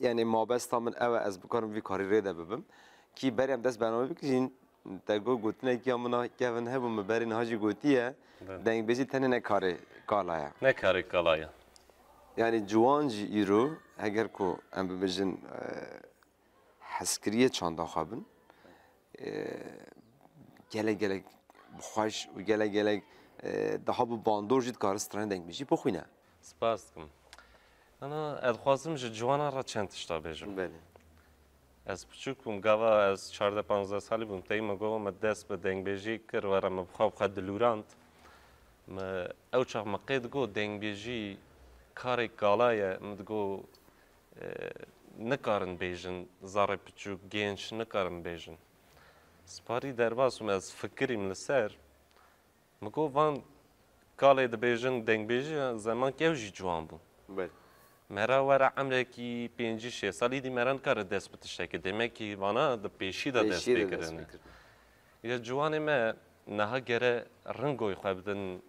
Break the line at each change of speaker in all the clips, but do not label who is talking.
يعني ما بس تامن أو از بكارم في كاري ريدا ببم كي بريم دست برنامه بكشين تقول قلتنا كي أمنا كيفن هبو مبارين هاجي قلتيه دنگ بيجي تاني نكاري كالايا
نکاری کلایا
يعني جوان جي إيرو هجر كو أم ببجن حسكرية چاندا خابن گله گله بخواش و گله گله ده bu باندور جد کارستران دنگ میشی بخوینه.
سپاس کم انا ادخوازم جوانا را چند تشتا بیجم
بله.
از بچوکم گاوا از 14-15 سالی بودم تیم گاوا دست به دنگ بیجی کر و رم بخواب خد دلورانت ما او چاق مقید گو دنگ بیجی کاری کالایه مدگو نکارن بیجن زاره بچوک گینش نکارن بیجن سپاری درباسم از فکریم لسر مگو وان کالی دبیجن دنگ بیجی زمان که اوجی جوان بود
بله.
مرا ورا عمره کی 5-6 سالی دی مران کار دست بتشته که demek ki وانا د پیشی دا دست بگیرن یا جوان ما نه گره رنگوی خواه بدن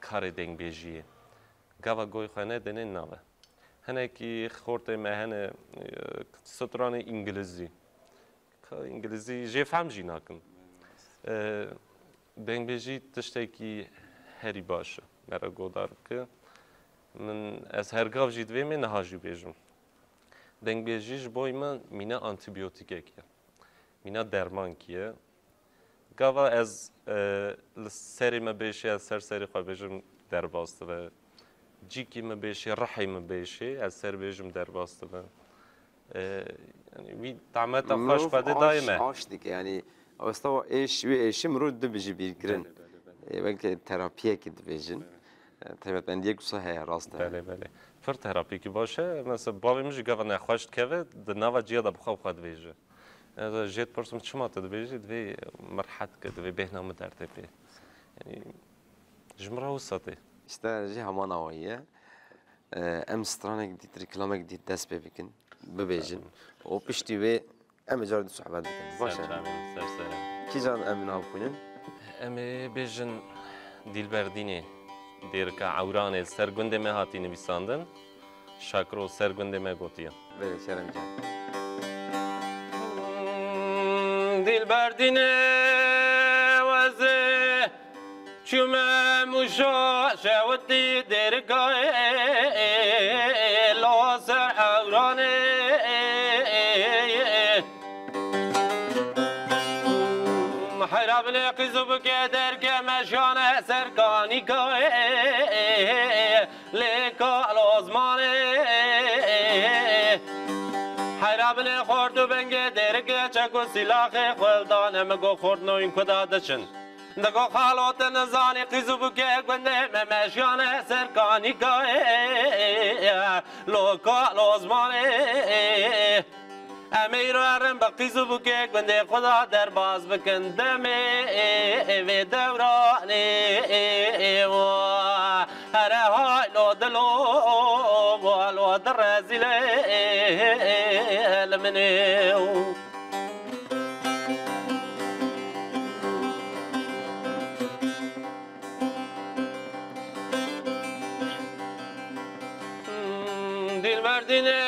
کار دنگ بیجیه گاوا گوی خواه نه دنه ناوه هنه کی خورده ما هنه ستران انگلیزی که انگلیزی جه فهم جی ناکن دنگ بیجی تشته کی هری باشه مرا گودار که من از هرگاه جید وی من نهاجی بیجم دنگ بیجیش بای من مینا آنتیبیوتیکه کیه مینا درمان کیه گاوا از سری ما بیشی از سری خواه بیجم در باسته و جیکی ما بیشی رحی ما بیشی از سر بیجم در باسته و یعنی وی طعمت خوش خواده دایمه
عاش دیگه یعنی استوا ایش مرود دو بیجی بیرگرن بلکه تراپیه که دو بیجن طبعا من دیگه گوشه هی راسته.
بله. فر تراپی که باشه مثلا باوی میشه گاوا نخواهش که دنوا جیادا بخواب خود ویجه. از جیت پرسم چما تد ویجه دوی مرحت که دوی بهنام در تپی. یعنی جمره وسطی.
işte همان آوایه ام سترانک دیت رکلامک دیت دست ببکن ببیجن و پشتی و ام جارد صحبت بکن. باشه.
سر.
کی جان ام ناب کنن؟
ام بیجن دیلبردینی. دیرکا عورانه سرگنده ما هاتی نویساندن شاکرو سرگنده ما گوتیه
بله شرم جان
دل بردینه وزه چومه موشا شوتی دیرکا لاسر عورانه حراب لقیزو بکه درکه مشانه سرکانی که لکا لازمانه حراب لخوردو بنگه درکه چکو سلاخ خلدانه مگو خورد نوین کدا دچن دگو خالوت نزانی قیزو بکه گنده مشانه سرکانی که لکا لازمانه امیر ورم بقیزو بکه گنده خدا در باز بکن دمه و دورانه و هر های لو دلو و لو در رزیله لمنه دل مردینه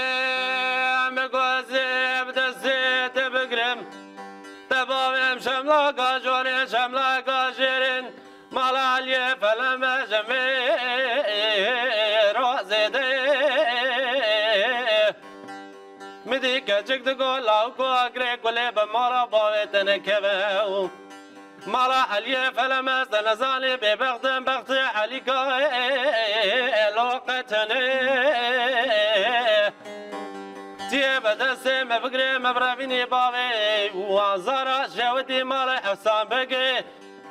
شملا گاجوری شملا گاجرین مالالیه فلم جمی روزده میدی کچک دگو لاوکو اگری گلی به مارا باویتن کبهو مالا علیه فلم است نزانی به بختم بخت علی که لوقتنه تیه بدسته مفکر مبرابینی باوی وانزارا شوتی مال حسان بگی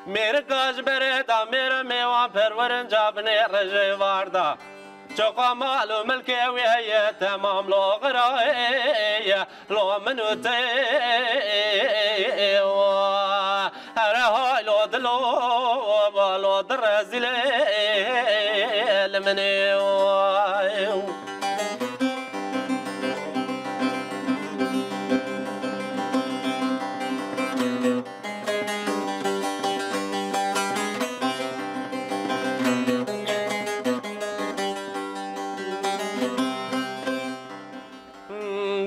میره کاج بره تا میره میوان پرورن جابنه رجه واردا چوقا مالو ملکی ویه تمام لو غرایی لو منوتی هر های لو دلو لو درزیلی لمنی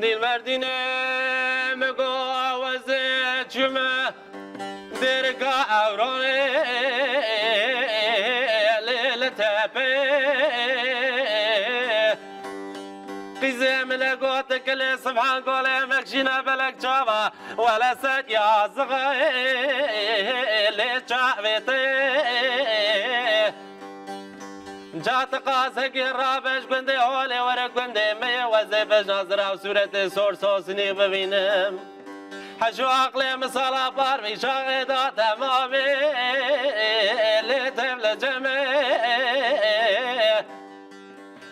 للمردين مقاوز جمع درقا أوراني للتابي قزم لقوتك اللي سبحان قولي مكشينا بلك جابا ولا سد يا اللي جابتي جات قاسك الرابش قندي هولي ورق قندي مي وزيفش نظرة وسورة سور سوسني ببينم حشو عقلي مصالة باربي شاغدة تمامي اللي تبل جمي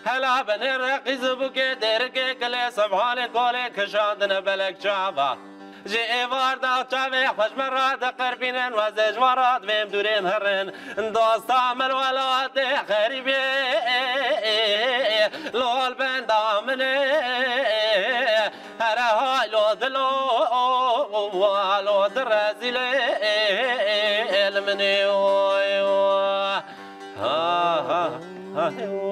هلا بني رقي زبوكي ديركي كلي سبحان قولي كشاندنا بلك شعبا جي واردا شعبي خوش مرات قربين وزج مرات بهم دورين هرن دوست عمل ولاد خريبي لول بن دامني هره هاي لو دلو ولو درزيلي المني ها ها ها